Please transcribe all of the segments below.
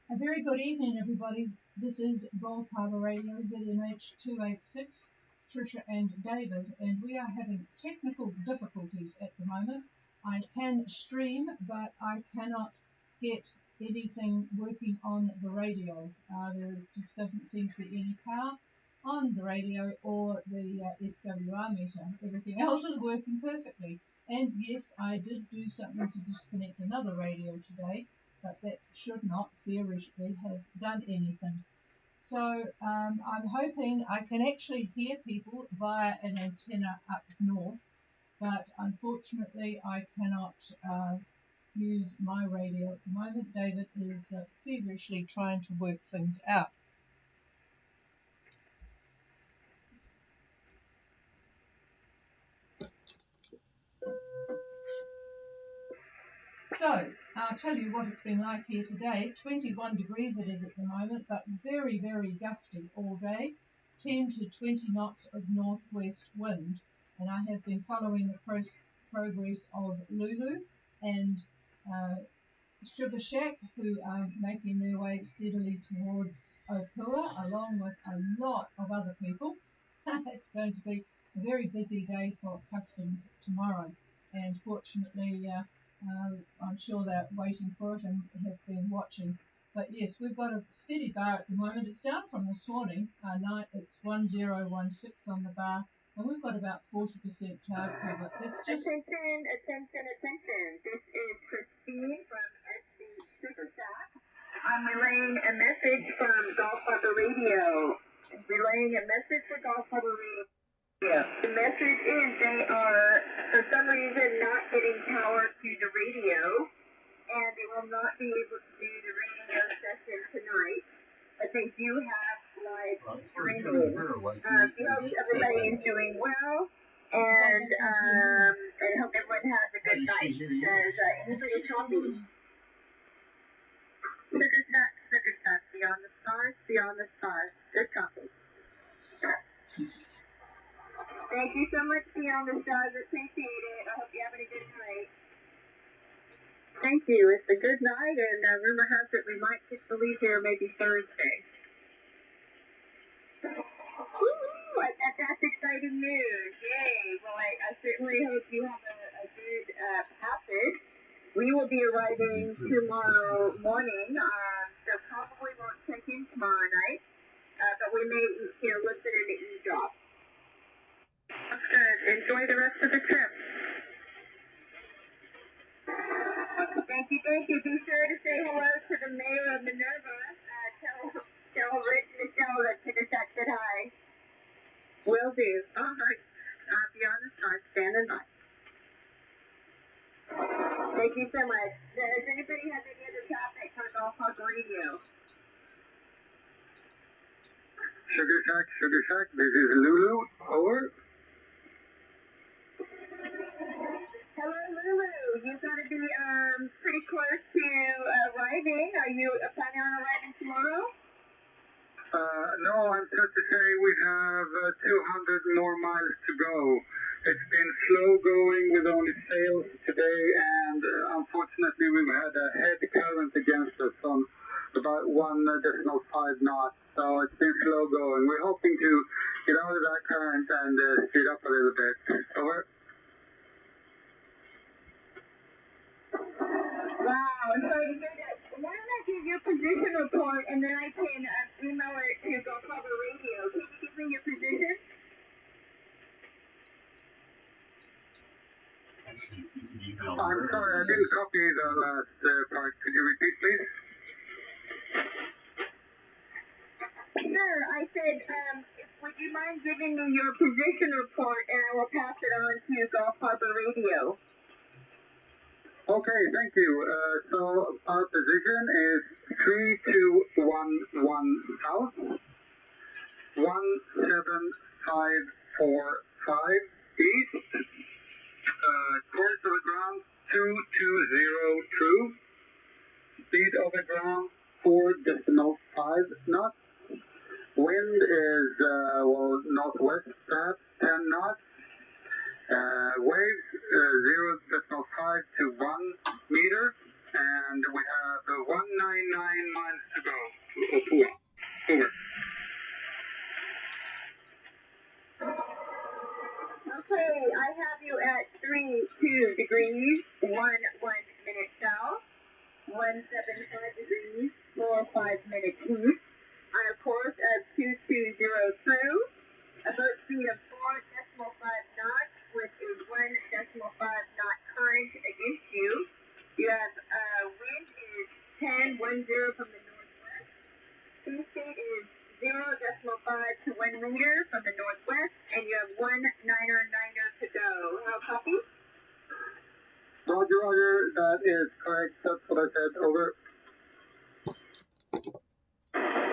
A very good evening, everybody. This is Gulf Harbour Radio ZNH 286, Tricia and David, and we are having technical difficulties at the moment. I can stream, but I cannot get anything working on the radio. There just doesn't seem to be any power on the radio or the SWR meter. Everything else is working perfectly. And yes, I did do something to disconnect another radio today, but that should not theoretically have done anything. So I'm hoping I can actually hear people via an antenna up north, but unfortunately I cannot use my radio at the moment. David is feverishly trying to work things out. So I'll tell you what it's been like here today. 21 degrees it is at the moment, but very, very gusty all day. 10 to 20 knots of northwest wind. And I have been following the progress of Lulu and Sugar Shack, who are making their way steadily towards Opua, along with a lot of other people. It's going to be a very busy day for customs tomorrow. And fortunately, I'm sure they're waiting for it and have been watching. But yes, we've got a steady bar at the moment. It's down from this morning. It's 1016 on the bar, and we've got about 40% cloud cover. It's just attention. This is Christine from SC Sugar Shack. I'm relaying a message from Gulf Harbour Radio. Relaying a message for Gulf Harbour Radio. Yeah. The message is they are, for some reason, not getting power to the radio, and they will not be able to do the radio session tonight, but they do have live streaming. We hope everybody is doing well, and I hope everyone has a good night. There's anybody coffee? Sugar Shack, beyond the stars, good coffee. Thank you so much, Beyond the Stars. Appreciate it. I hope you're having a good night. Thank you. It's a good night, and rumor has it we might get to leave here maybe Thursday. Woo! That's exciting news. Yay. Well, I certainly hope you have a good passage. We will be arriving tomorrow morning, so probably won't check in tomorrow night, but we may, listen in to eavesdrop. That's good. Enjoy the rest of the trip. Thank you. Be sure to say hello to the mayor of Minerva. Tell Rich and Michelle that Sugar Shack said hi. Will do. All right. Beyond the Stars, standing by. Thank you so much. Does anybody have any other topic for Gulf Harbour Radio? Sugar Shack, this is Lulu. Over. Hello, Lulu. You've got to be pretty close to arriving. Are you planning on arriving tomorrow? No, I'm sad to say we have 200 more miles to go. It's been slow going with only sails today, and unfortunately we've had a head current against us on about 1.5 knots. So it's been slow going. We're hoping to get out of that current and speed up a little bit. Over. Wow, I'm sorry to hear that. Why don't I give your position report and then I can email it to Gulf Harbour Radio. Can you give me your position? I'm sorry, I didn't copy the last part. Could you repeat, please? Sure, I said, would you mind giving me your position report and I will pass it on to Gulf Harbour Radio. Okay, thank you. So our position is 3211 south, 17545 east, course of the ground 2202, speed of the ground 4.5 knots, wind is northwest perhaps 10 knots. Waves 0.5 to 1 meter, and we have 199 miles to degrees, 1 minute south, 175 degrees, 45 minutes east. On a course of 2202, a boat speed of 4.5 knots with a 1.5 knot current against you. You have wind is 10 from the northwest. Sea speed is 0.5 to 1 meter from the northwest, and you have 1 niner to go. How copy? Roger, Roger, that is correct. That's what I said. Over.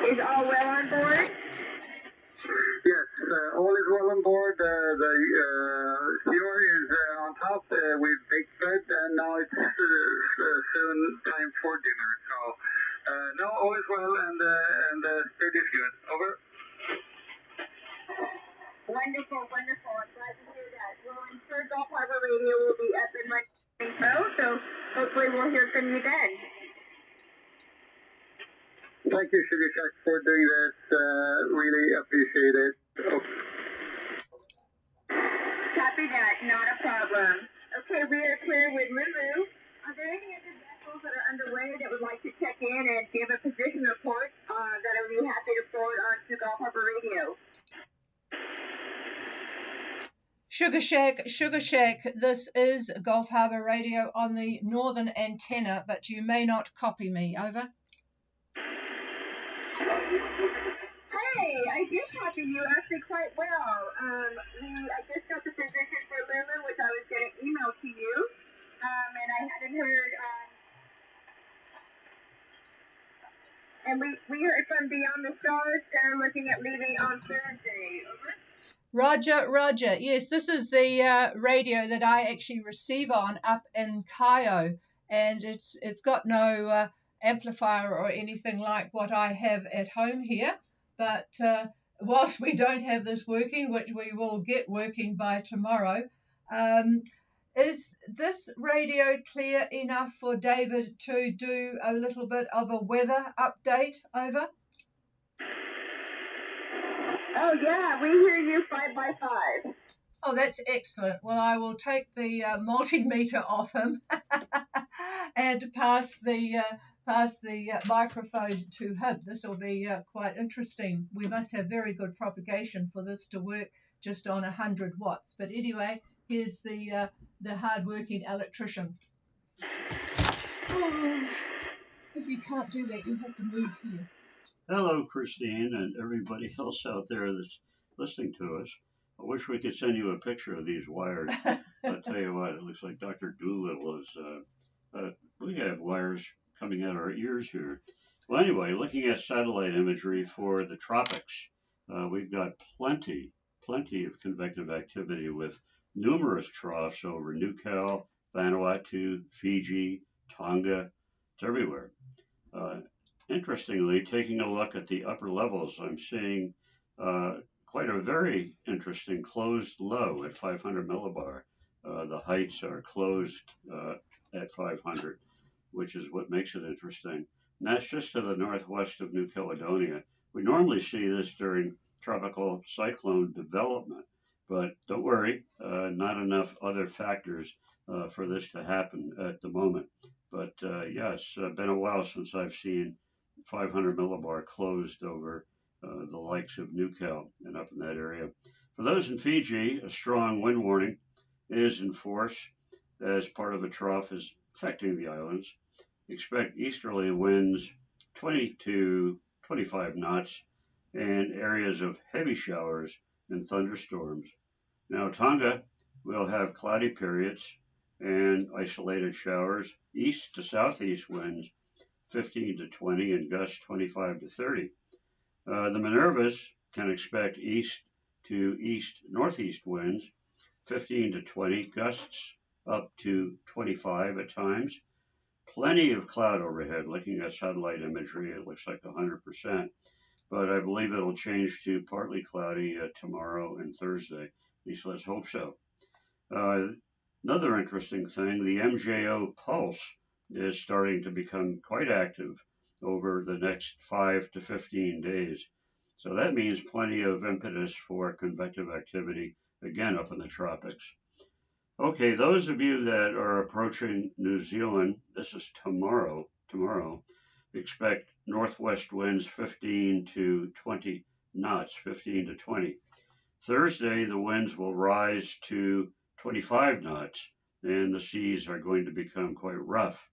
Is all well on board? Yes, all is well on board. The steamer is on top with big bed, and now it's soon time for dinner. So, no, all is well, and the spirit is good. Over. Wonderful, wonderful. I'm glad to hear that. Well, I'm sure Gulf Harbor Radio will be up and running, so hopefully we'll hear from you then. Thank you, Sugar Shack, for doing this. Really appreciate it. Oh. Copy that. Not a problem. Okay, we are clear with Lulu. Are there any other vessels that are underway that would like to check in and give a position report that I would be happy to forward on to Gulf Harbor Radio? Sugar Shack, this is Gulf Harbour Radio on the northern antenna, but you may not copy me. Over. Hey, I did copy you actually quite well. I just got the position for Lulu, which I was going to email to you, and I hadn't heard. And we heard from Beyond the Stars. They're looking at leaving on Thursday. Over. Roger. Yes, this is the radio that I actually receive on up in Cayo, and it's got no amplifier or anything like what I have at home here. But whilst we don't have this working, which we will get working by tomorrow, is this radio clear enough for David to do a little bit of a weather update? Over. Oh, yeah, we hear you 5 by 5. Oh, that's excellent. Well, I will take the multimeter off him and pass the microphone to him. This will be quite interesting. We must have very good propagation for this to work just on 100 watts. But anyway, here's the hard-working electrician. Oh, if you can't do that, you have to move here. Hello, Christine, and everybody else out there that's listening to us. I wish we could send you a picture of these wires. I'll tell you what, it looks like Dr. Doolittle is, we have wires coming out our ears here. Well, anyway, looking at satellite imagery for the tropics, we've got plenty of convective activity with numerous troughs over Newcastle, Vanuatu, Fiji, Tonga. It's everywhere. Interestingly, taking a look at the upper levels, I'm seeing quite a very interesting closed low at 500 millibar. The heights are closed at 500, which is what makes it interesting. And that's just to the northwest of New Caledonia. We normally see this during tropical cyclone development, but don't worry, not enough other factors for this to happen at the moment. But yeah, it's been a while since I've seen 500 millibar closed over the likes of Newcastle and up in that area. For those in Fiji, a strong wind warning is in force as part of a trough is affecting the islands. Expect easterly winds 20 to 25 knots and areas of heavy showers and thunderstorms. Now, Tonga will have cloudy periods and isolated showers, east to southeast winds 15 to 20 and gusts 25 to 30. The Minervas can expect east to east-northeast winds, 15 to 20, gusts up to 25 at times. Plenty of cloud overhead. Looking at satellite imagery, it looks like 100%, but I believe it'll change to partly cloudy tomorrow and Thursday. At least let's hope so. Another interesting thing, the MJO pulse is starting to become quite active over the next 5 to 15 days. So that means plenty of impetus for convective activity, again, up in the tropics. Okay, those of you that are approaching New Zealand, this is tomorrow. Tomorrow, expect northwest winds 15 to 20 knots, 15 to 20. Thursday, the winds will rise to 25 knots, and the seas are going to become quite rough.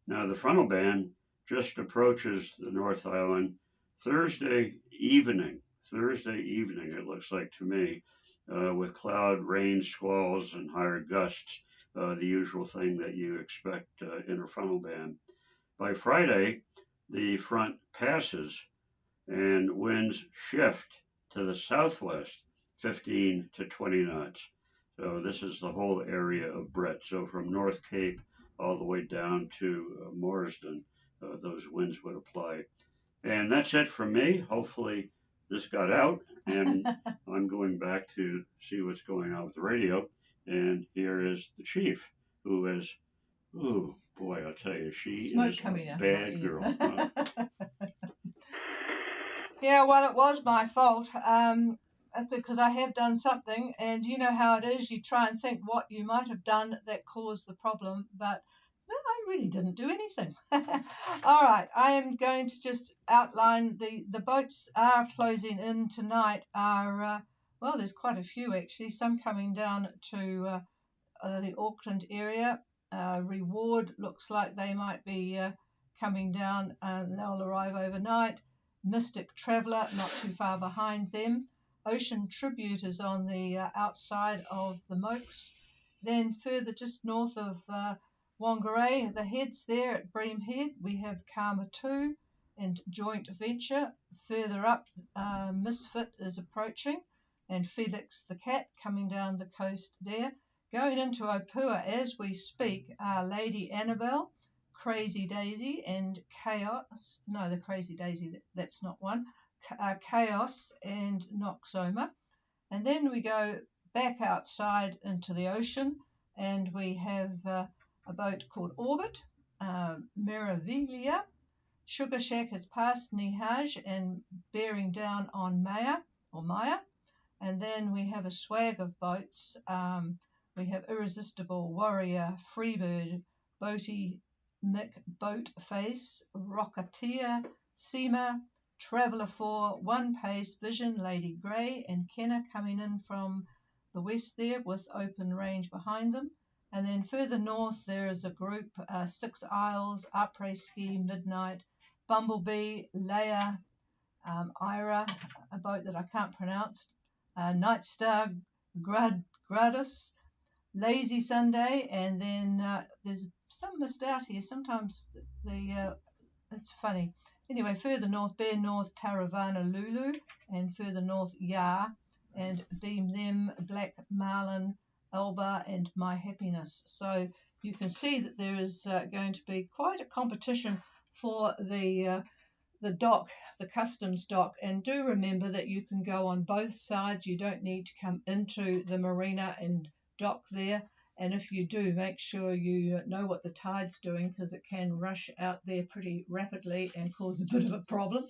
Now, the frontal band just approaches the North Island Thursday evening, it looks like to me, with cloud, rain, squalls, and higher gusts, the usual thing that you expect in a frontal band. By Friday, the front passes and winds shift to the southwest, 15 to 20 knots. So this is the whole area of Brett. So from North Cape all the way down to Marsden, those winds would apply. And that's it from me. Hopefully this got out, and I'm going back to see what's going on with the radio. And here is the chief, who is, oh boy, I'll tell you, she Smoke is coming a out bad girl. Yeah, well, it was my fault because I have done something, and you know how it is. You try and think what you might have done that caused the problem, but no, I really didn't do anything. All right, I am going to just outline the boats are closing in tonight. Well, there's quite a few actually. Some coming down to the Auckland area. Reward looks like they might be coming down and they'll arrive overnight. Mystic Traveller not too far behind them. Ocean Tribute is on the outside of the Mokes. Then further just north of Whangarei, the heads there at Bream Head, we have Karma 2 and Joint Venture. Further up, Misfit is approaching, and Felix the Cat coming down the coast there. Going into Opua as we speak are Lady Annabelle, Crazy Daisy, and Chaos. No, the Crazy Daisy, that's not one. Chaos and Noxoma. And then we go back outside into the ocean, and we have a boat called Orbit, Meraviglia. Sugar Shack has passed Nihaj and bearing down on Maya. And then we have a swag of boats. We have Irresistible, Warrior, Freebird, Boaty, Mick, Boatface, Rocketeer, Seema, Traveller 4, One Pace, Vision, Lady Grey, and Kenna coming in from the west there with open range behind them. And then further north there is a group, Six Isles, Après-Ski, Midnight, Bumblebee, Leia, Ira, a boat that I can't pronounce, Night Star, Gradus, Lazy Sunday, and then there's some missed out here. Sometimes it's funny. Anyway, further north, Bear North, Taravana, Lulu, and further north, Ya, and Beam Them, Black Marlin, Elba, and My Happiness. So you can see that there is going to be quite a competition for the dock, the customs dock, and do remember that you can go on both sides. You don't need to come into the marina and dock there, and if you do, make sure you know what the tide's doing, because it can rush out there pretty rapidly and cause a bit of a problem.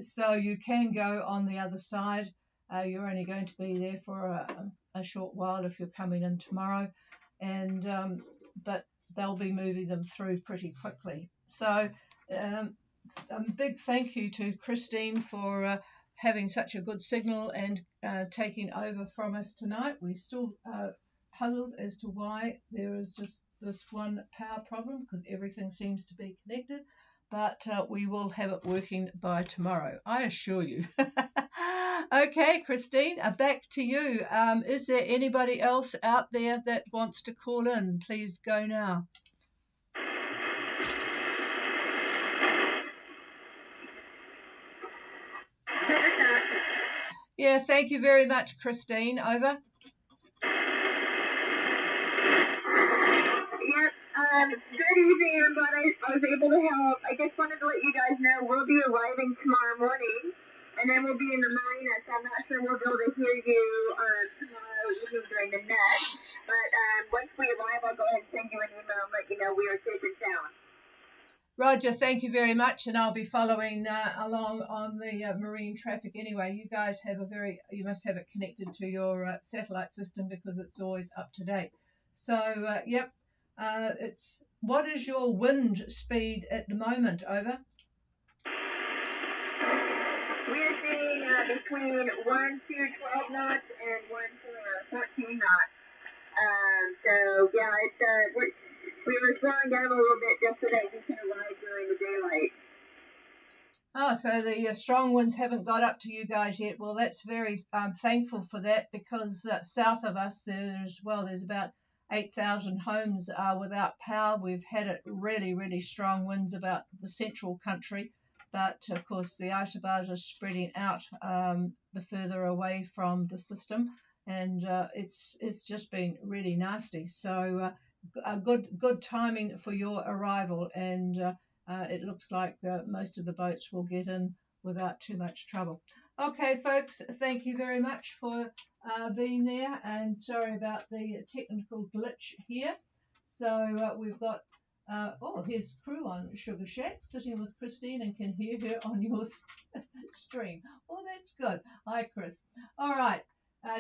So you can go on the other side. You're only going to be there for a short while if you're coming in tomorrow, and but they'll be moving them through pretty quickly. So a big thank you to Christine for having such a good signal and taking over from us tonight. We're still puzzled as to why there is just this one power problem, because everything seems to be connected, but we will have it working by tomorrow, I assure you. Okay, Christine, back to you. Is there anybody else out there that wants to call in? Please go now. Yeah, thank you very much, Christine. Over. Yep, good evening. I'm glad I was able to help. I just wanted to let you guys know we'll be arriving tomorrow morning, and then we'll be in the marina, so I'm not sure we'll be able to hear you tomorrow evening during the net. But once we arrive, I'll go ahead and send you an email and let you know we are safe and sound. Roger, thank you very much, and I'll be following along on the marine traffic anyway. You guys have you must have it connected to your satellite system because it's always up to date. So, yep, what is your wind speed at the moment? Over. We're seeing between 1 to 12 knots and 1 to 14 knots. So yeah, we were slowing down a little bit just so that we can arrive during the daylight. Oh, so the strong winds haven't got up to you guys yet. Well, that's very thankful for that because south of us there's about 8,000 homes without power. We've had it really, really strong winds about the central country, but of course the isobars are spreading out the further away from the system, and it's just been really nasty. So a good timing for your arrival, and it looks like most of the boats will get in without too much trouble. Okay, folks, thank you very much for being there, and sorry about the technical glitch here. So we've got, here's Crew on Sugar Shack sitting with Christine and can hear her on your stream. Oh, that's good. Hi, Chris. All right.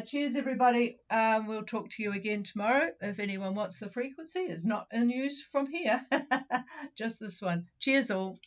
Cheers, everybody. We'll talk to you again tomorrow. If anyone wants the frequency, it's not in use from here, just this one. Cheers, all.